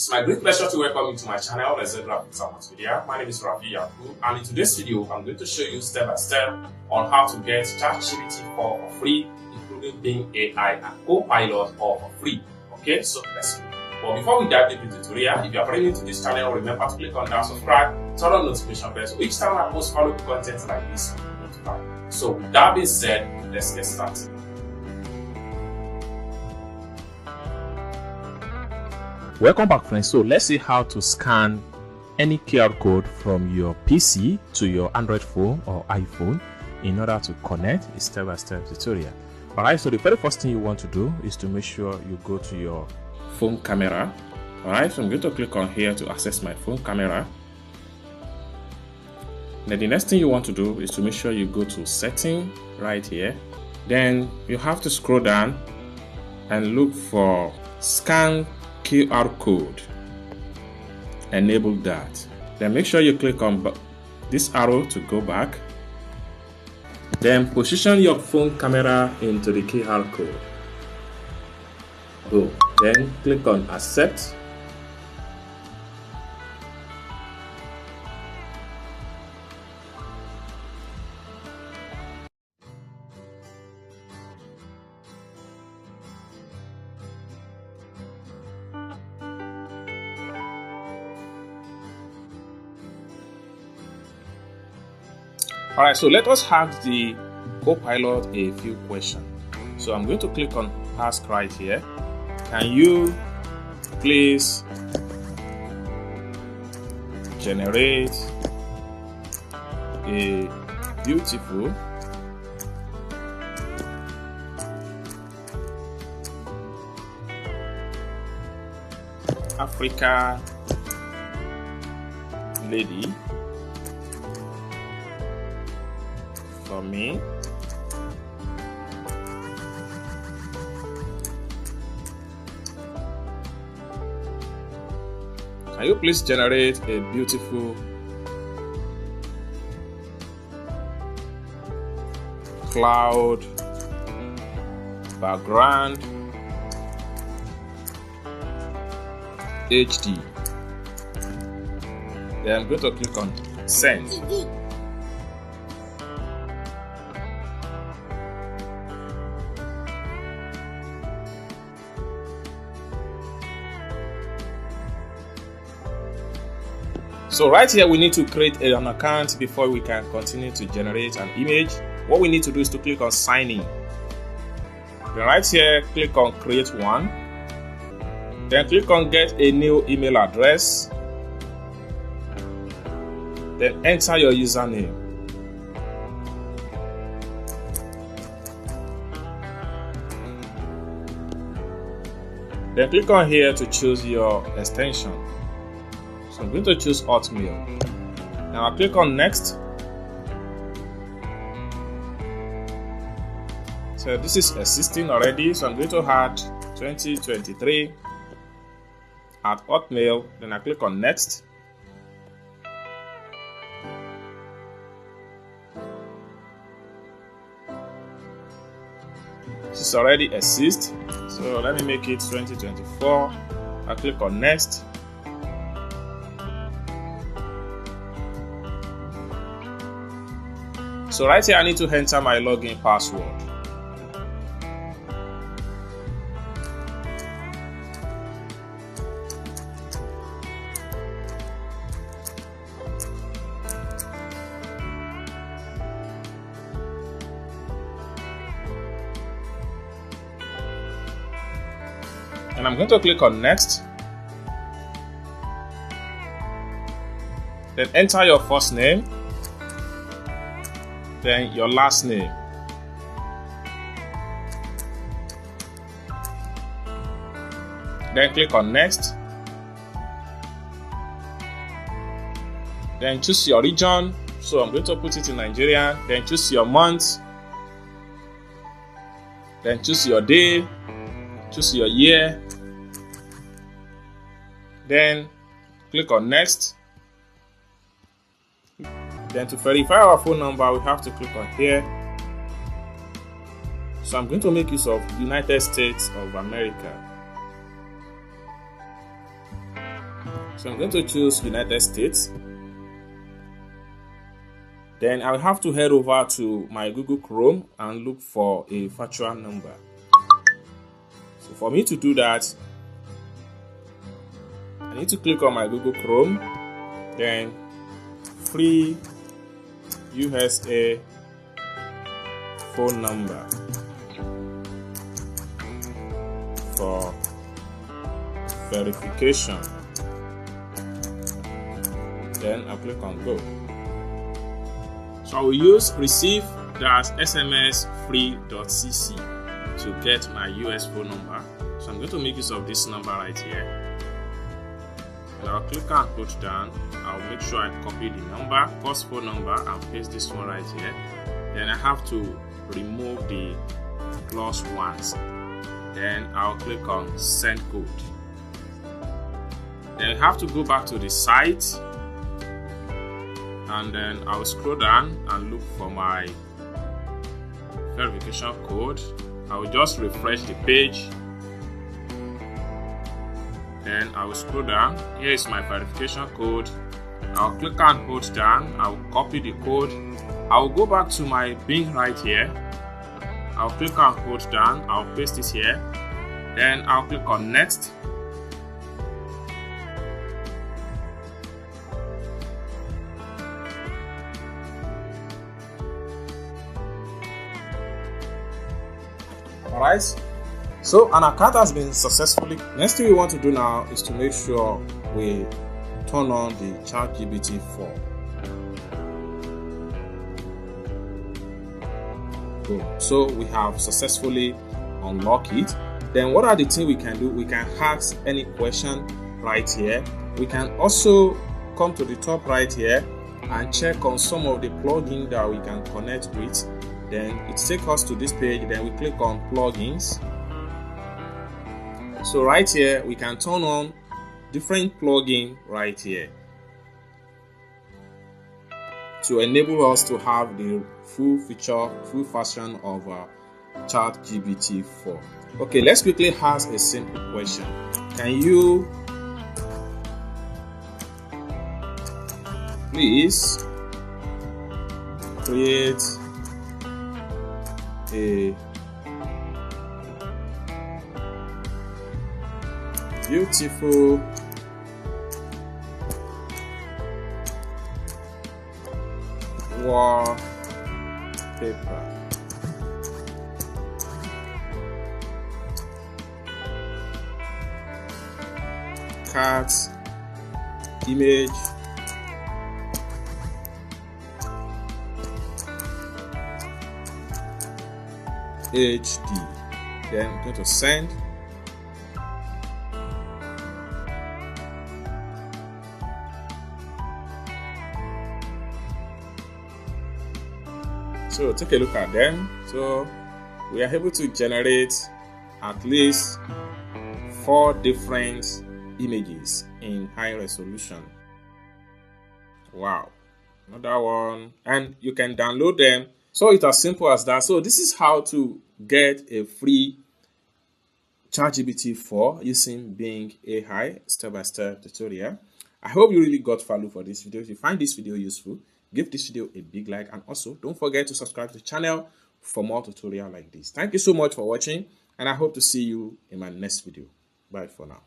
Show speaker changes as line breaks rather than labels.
It's my great pleasure to welcome you to my channel, The Zebra Multimedia. My name is Rafi Yaku, and in today's video, I'm going to show you step by step on how to get ChatGPT4 for free, including Bing AI and Copilot all for free. Okay, so let's go. But before we dive into the tutorial, if you are brand new to this channel, remember to click on that subscribe, turn on notification bell so each time I post valuable content like this, you'll be notified. So with that being said, let's get started.
Welcome back, friends. So let's see how to scan any QR code from your PC to your Android phone or iPhone in order to connect. A step-by-step tutorial. Alright, so the very first thing you want to do is to make sure you go to your phone camera. Alright, so I'm going to click on here to access my phone camera. Then the next thing you want to do is to make sure you go to setting right here. Then you have to scroll down and look for scan QR code. Enable that. Then make sure you click on this arrow to go back. Then position your phone camera into the QR code. Boom. Then click on accept. Alright, so let us ask the Copilot a few questions. So I'm going to click on ask right here. Can you please generate a beautiful African lady for me? Can you please generate a beautiful cloud background HD? Then I'm going to click on send. So right here, we need to create an account before we can continue to generate an image. What we need to do is to click on sign in. Then right here, click on create one. Then click on get a new email address. Then enter your username. Then click on here to choose your extension. So I'm going to choose Hotmail. Now I'll click on next. So this is existing already, so I'm going to add 2023 at Hotmail. Then I click on next. This is already exist, so let me make it 2024. I click on next. So right here, I need to enter my login password. And I'm going to click on next. Then enter your first name. Then your last name. Then click on next. Then choose your region. So I'm going to put it in Nigeria. Then choose your month. Then choose your day. Choose your year. Then click on next. Then to verify our phone number, we have to click on here. So I'm going to make use of United States of America. So I'm going to choose United States. Then I'll have to head over to my Google Chrome and look for a virtual number. So for me to do that, I need to click on my Google Chrome, then free USA phone number for verification. Then I'll click on go. So I will use receive-sms-free.cc to get my US phone number. So I'm going to make use of this number right here. And I'll click and hold down. I'll make sure I copy the number, first phone number, and paste this one right here. Then I have to remove the +1s. Then I'll click on send code. Then I have to go back to the site, and then I'll scroll down and look for my verification code. I will just refresh the page. Then I will scroll down. Here is my verification code. I'll click and hold down. I will copy the code. I will go back to my Bing right here. I'll click and hold down. I'll paste it here. Then I'll click on next. Alright, so an account has been successfully. Next thing we want to do now is to make sure we turn on the ChatGPT4. Good. So we have successfully unlocked it. Then what are the things we can do? We can ask any question right here. We can also come to the top right here and check on some of the plugins that we can connect with. Then it takes us to this page. Then we click on plugins. So right here we can turn on different plugins right here to enable us to have the full version of ChatGPT4. Okay, let's quickly ask a simple question. Can you please create a beautiful wallpaper? Cat image HD. Then I'm going to send. So take a look at them. So we are able to generate at least 4 different images in high resolution. Wow, another one, and you can download them. So it's as simple as that. So this is how to get a free ChatGPT4 using Bing AI step-by-step tutorial. I hope you really got value for this video. If you find this video useful, give this video a big like, and also don't forget to subscribe to the channel for more tutorials like this. Thank you so much for watching, and I hope to see you in my next video. Bye for now.